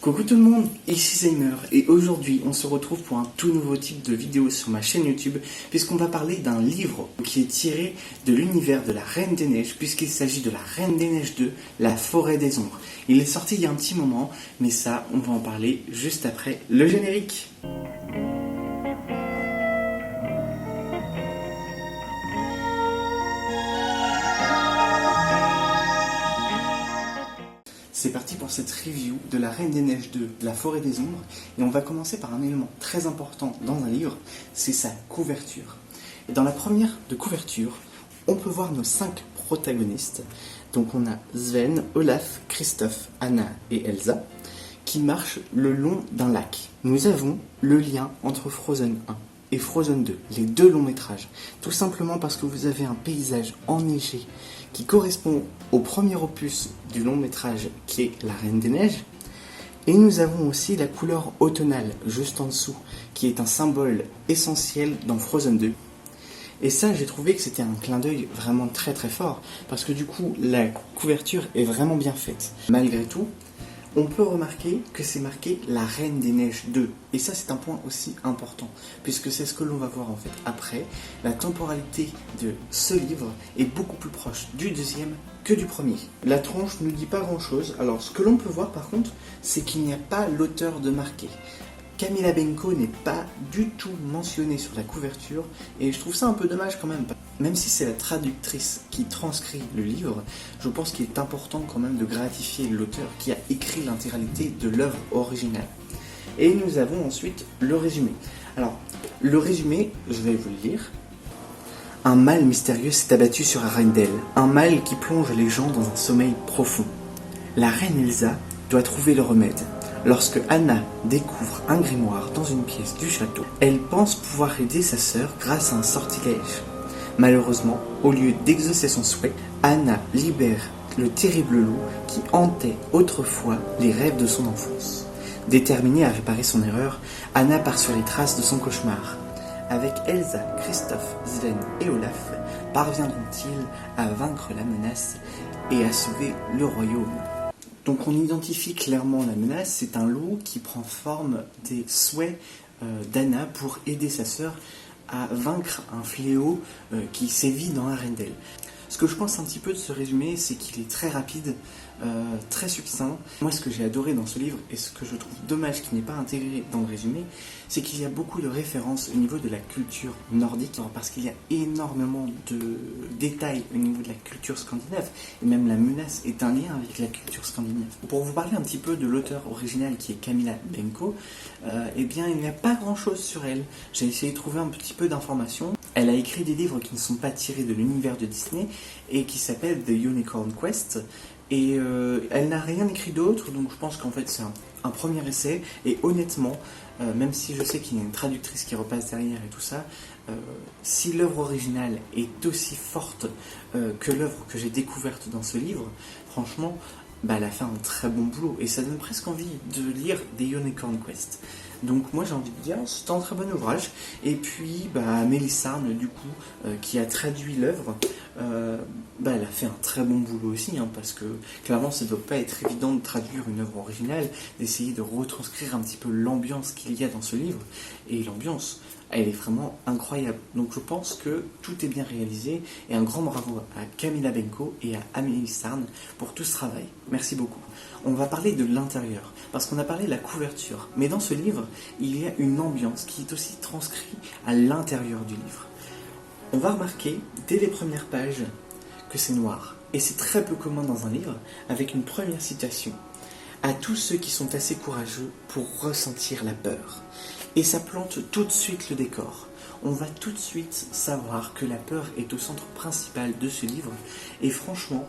Coucou tout le monde, ici Zaymer et aujourd'hui on se retrouve pour un tout nouveau type de vidéo sur ma chaîne YouTube puisqu'on va parler d'un livre qui est tiré de l'univers de la Reine des Neiges puisqu'il s'agit de la Reine des Neiges 2, La Forêt des Ombres. Il est sorti il y a un petit moment mais ça on va en parler juste après le générique. C'est parti pour cette review de La Reine des Neiges 2, La Forêt des Ombres, et on va commencer par un élément très important dans un livre, c'est sa couverture. Et dans la première de couverture, on peut voir nos 5 protagonistes. Donc on a Sven, Olaf, Kristoff, Anna et Elsa, qui marchent le long d'un lac. Nous avons le lien entre Frozen 1 et Frozen 2, les deux longs métrages, tout simplement parce que vous avez un paysage enneigé qui correspond au premier opus du long métrage qui est La Reine des Neiges, et nous avons aussi la couleur automnale juste en dessous, qui est un symbole essentiel dans Frozen 2. Et ça, j'ai trouvé que c'était un clin d'œil vraiment très très fort, parce que du coup, la couverture est vraiment bien faite. Malgré tout, on peut remarquer que c'est marqué La Reine des Neiges 2. Et ça, c'est un point aussi important, puisque c'est ce que l'on va voir en fait après. La temporalité de ce livre est beaucoup plus proche du deuxième que du premier. La tronche ne nous dit pas grand-chose. Alors, ce que l'on peut voir par contre, c'est qu'il n'y a pas l'auteur de marqué. Camilla Benko n'est pas du tout mentionnée sur la couverture, et je trouve ça un peu dommage quand même. Même si c'est la traductrice qui transcrit le livre, je pense qu'il est important quand même de gratifier l'auteur qui a écrit l'intégralité de l'œuvre originale. Et nous avons ensuite le résumé. Alors, le résumé, je vais vous le lire. Un mal mystérieux s'est abattu sur Arendelle, un mal qui plonge les gens dans un sommeil profond. La reine Elsa doit trouver le remède. Lorsque Anna découvre un grimoire dans une pièce du château, elle pense pouvoir aider sa sœur grâce à un sortilège. Malheureusement, au lieu d'exaucer son souhait, Anna libère le terrible loup qui hantait autrefois les rêves de son enfance. Déterminée à réparer son erreur, Anna part sur les traces de son cauchemar. Avec Elsa, Kristoff, Sven et Olaf, parviendront-ils à vaincre la menace et à sauver le royaume ? Donc on identifie clairement la menace, c'est un loup qui prend forme des souhaits d'Anna pour aider sa sœur à vaincre un fléau qui sévit dans Arendelle. Ce que je pense un petit peu de ce résumé, c'est qu'il est très rapide, très succinct. Moi, ce que j'ai adoré dans ce livre, et ce que je trouve dommage qu'il n'est pas intégré dans le résumé, c'est qu'il y a beaucoup de références au niveau de la culture nordique, parce qu'il y a énormément de détails au niveau de la culture scandinave, et même la menace est un lien avec la culture scandinave. Pour vous parler un petit peu de l'auteur original qui est Camilla Benko, eh bien, il n'y a pas grand-chose sur elle. J'ai essayé de trouver un petit peu d'informations. Elle a écrit des livres qui ne sont pas tirés de l'univers de Disney et qui s'appellent The Unicorn Quest. Et elle n'a rien écrit d'autre, donc je pense qu'en fait c'est un premier essai. Et honnêtement, même si je sais qu'il y a une traductrice qui repasse derrière et tout ça, si l'œuvre originale est aussi forte que l'œuvre que j'ai découverte dans ce livre, franchement, elle a fait un très bon boulot et ça donne presque envie de lire The Unicorn Quest. Donc moi j'ai envie de dire, c'est un très bon ouvrage. Et puis Mélissarne du coup, qui a traduit l'œuvre, elle a fait un très bon boulot aussi, parce que clairement ça ne doit pas être évident de traduire une œuvre originale, d'essayer de retranscrire un petit peu l'ambiance qu'il y a dans ce livre. Et l'ambiance, elle est vraiment incroyable. Donc je pense que tout est bien réalisé et un grand bravo à Camilla Benko et à Amélie Sarn pour tout ce travail. Merci beaucoup. On va parler de l'intérieur, parce qu'on a parlé de la couverture. Mais dans ce livre, il y a une ambiance qui est aussi transcrite à l'intérieur du livre. On va remarquer, dès les premières pages, que c'est noir. Et c'est très peu commun dans un livre, avec une première citation. À tous ceux qui sont assez courageux pour ressentir la peur. Et ça plante tout de suite le décor. On va tout de suite savoir que la peur est au centre principal de ce livre. Et franchement,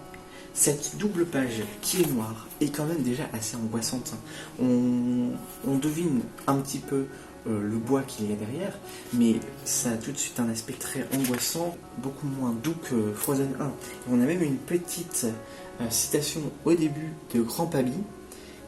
cette double page qui est noire est quand même déjà assez angoissante. On devine un petit peu le bois qu'il y a derrière, mais ça a tout de suite un aspect très angoissant, beaucoup moins doux que Frozen 1. Et on a même une petite citation au début de Grand Pabi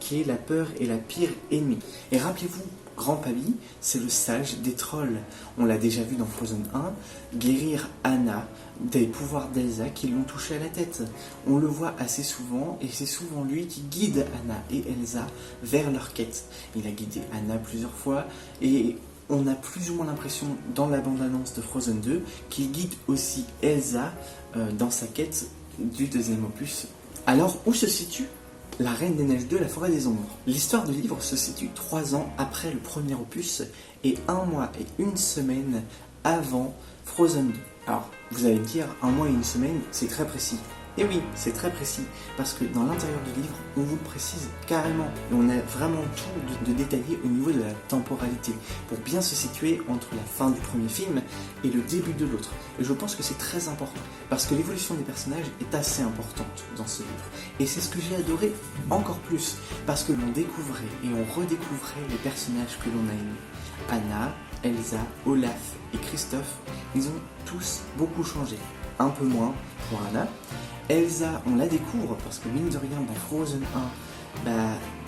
qui est la peur et la pire ennemie. Et rappelez-vous, Grand Pabi, c'est le sage des trolls. On l'a déjà vu dans Frozen 1, guérir Anna des pouvoirs d'Elsa qui l'ont touché à la tête. On le voit assez souvent et c'est souvent lui qui guide Anna et Elsa vers leur quête. Il a guidé Anna plusieurs fois et on a plus ou moins l'impression dans la bande-annonce de Frozen 2 qu'il guide aussi Elsa dans sa quête du deuxième opus. Alors, où se situe La Reine des Neiges 2, la Forêt des Ombres? L'histoire du livre se situe 3 ans après le premier opus et 1 mois et 1 semaine avant Frozen 2. Alors, vous allez me dire, 1 mois et 1 semaine, c'est très précis. Et oui, c'est très précis, parce que dans l'intérieur du livre, on vous le précise carrément. Et on a vraiment tout de détaillé au niveau de la temporalité, pour bien se situer entre la fin du premier film et le début de l'autre. Et je pense que c'est très important, parce que l'évolution des personnages est assez importante dans ce livre. Et c'est ce que j'ai adoré encore plus, parce que l'on découvrait et on redécouvrait les personnages que l'on a aimés. Anna, Elsa, Olaf et Christophe, ils ont tous beaucoup changé. Un peu moins pour Anna. Elsa, on la découvre parce que mine de rien, dans Frozen 1,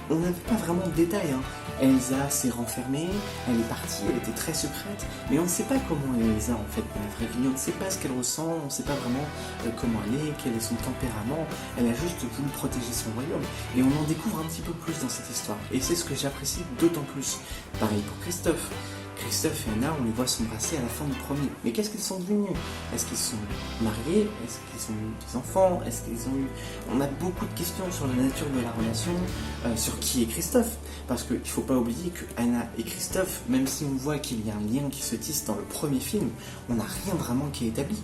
on n'avait pas vraiment de détails. Elsa s'est renfermée, elle est partie, elle était très secrète, mais on ne sait pas comment est Elsa en fait dans la vraie vie, on ne sait pas ce qu'elle ressent, on ne sait pas vraiment comment elle est, quel est son tempérament, elle a juste voulu protéger son royaume, et on en découvre un petit peu plus dans cette histoire, et c'est ce que j'apprécie d'autant plus. Pareil pour Christophe. Christophe et Anna, on les voit s'embrasser à la fin du premier. Mais qu'est-ce qu'ils sont devenus? Est-ce qu'ils sont mariés? Est-ce qu'ils ont eu des enfants? Est-ce qu'ils ont eu... On a beaucoup de questions sur la nature de la relation, sur qui est Christophe. Parce qu'il ne faut pas oublier que Anna et Christophe, même si on voit qu'il y a un lien qui se tisse dans le premier film, on n'a rien vraiment qui est établi.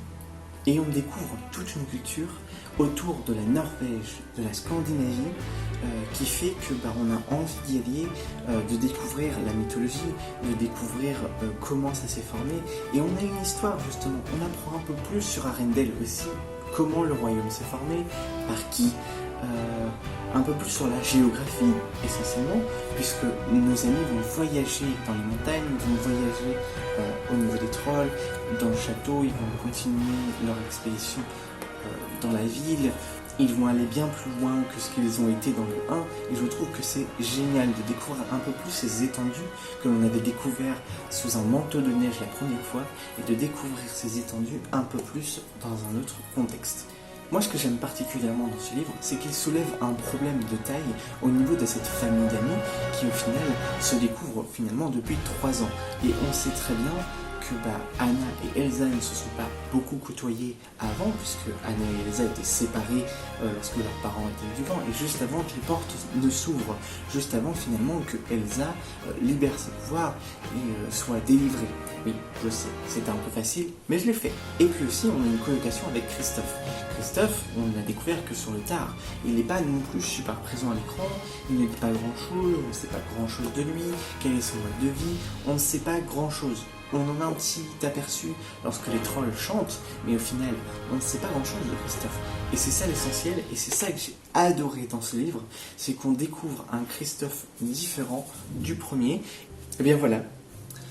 Et on découvre toute une culture autour de la Norvège, de la Scandinavie, qui fait que on a envie d'y aller, de découvrir la mythologie, de découvrir comment ça s'est formé. Et on a une histoire justement, on apprend un peu plus sur Arendelle aussi, comment le royaume s'est formé, par qui, un peu plus sur la géographie essentiellement, puisque nos amis vont voyager dans les montagnes, vont voyager au niveau des trolls, dans le château, ils vont continuer leur expédition dans la ville, ils vont aller bien plus loin que ce qu'ils ont été dans le 1, et je trouve que c'est génial de découvrir un peu plus ces étendues que l'on avait découvert sous un manteau de neige la première fois, et de découvrir ces étendues un peu plus dans un autre contexte. Moi, ce que j'aime particulièrement dans ce livre, c'est qu'il soulève un problème de taille au niveau de cette famille d'amis qui, au final, se découvre finalement depuis 3 ans. Et on sait très bien que Anna et Elsa ne se sont pas beaucoup côtoyées avant, puisque Anna et Elsa étaient séparées lorsque leurs parents étaient vivants, et juste avant que les portes ne s'ouvrent, juste avant finalement que Elsa libère ses pouvoirs et soit délivrée. Oui, je sais, c'était un peu facile, mais je l'ai fait. Et puis aussi, on a une colocation avec Christophe. Christophe, on l'a découvert que sur le tard. Il n'est pas non plus super présent à l'écran, il ne dit pas grand-chose, on ne sait pas grand-chose de lui, quel est son mode de vie, on ne sait pas grand-chose. On en a un petit aperçu lorsque les trolls chantent, mais au final, on ne sait pas grand-chose de Christophe. Et c'est ça l'essentiel, et c'est ça que j'ai adoré dans ce livre, c'est qu'on découvre un Christophe différent du premier. Et bien voilà.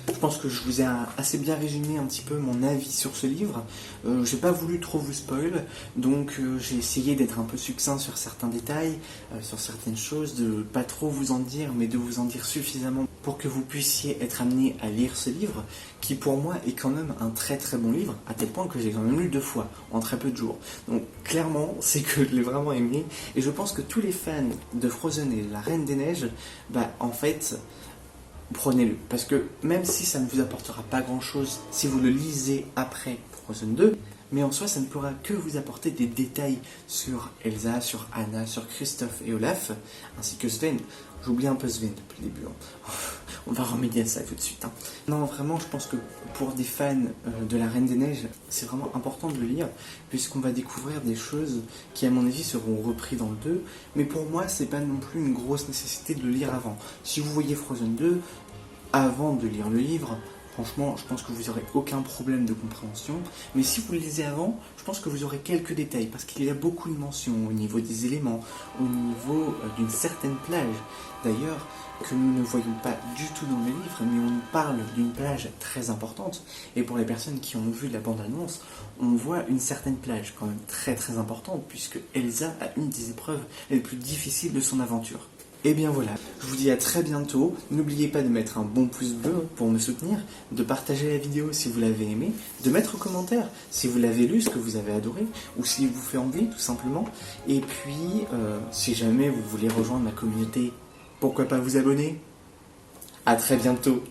Je pense que je vous ai assez bien résumé un petit peu mon avis sur ce livre. J'ai pas voulu trop vous spoil, donc j'ai essayé d'être un peu succinct sur certains détails, sur certaines choses, de pas trop vous en dire, mais de vous en dire suffisamment pour que vous puissiez être amené à lire ce livre, qui pour moi est quand même un très très bon livre, à tel point que j'ai quand même lu 2 fois, en très peu de jours. Donc clairement, c'est que je l'ai vraiment aimé, et je pense que tous les fans de Frozen et de la Reine des Neiges, en fait... prenez-le, parce que même si ça ne vous apportera pas grand-chose si vous le lisez après Frozen 2, mais en soi ça ne pourra que vous apporter des détails sur Elsa, sur Anna, sur Christophe et Olaf, ainsi que Sven. J'oublie un peu Sven depuis le début, on va remédier à ça tout de suite. Non, vraiment, je pense que pour des fans de la Reine des Neiges, c'est vraiment important de le lire, puisqu'on va découvrir des choses qui, à mon avis, seront reprises dans le 2, mais pour moi, c'est pas non plus une grosse nécessité de le lire avant. Si vous voyez Frozen 2, avant de lire le livre, franchement, je pense que vous n'aurez aucun problème de compréhension. Mais si vous le lisez avant, je pense que vous aurez quelques détails, parce qu'il y a beaucoup de mentions au niveau des éléments, au niveau d'une certaine plage. D'ailleurs, que nous ne voyons pas du tout dans le livre, mais on nous parle d'une plage très importante. Et pour les personnes qui ont vu la bande-annonce, on voit une certaine plage quand même très très importante, puisque Elsa a une des épreuves les plus difficiles de son aventure. Et bien voilà, je vous dis à très bientôt. N'oubliez pas de mettre un bon pouce bleu pour me soutenir, de partager la vidéo si vous l'avez aimée, de mettre en commentaire si vous l'avez lu, ce que vous avez adoré, ou s'il vous fait envie tout simplement. Et puis, si jamais vous voulez rejoindre ma communauté, pourquoi pas vous abonner? À très bientôt.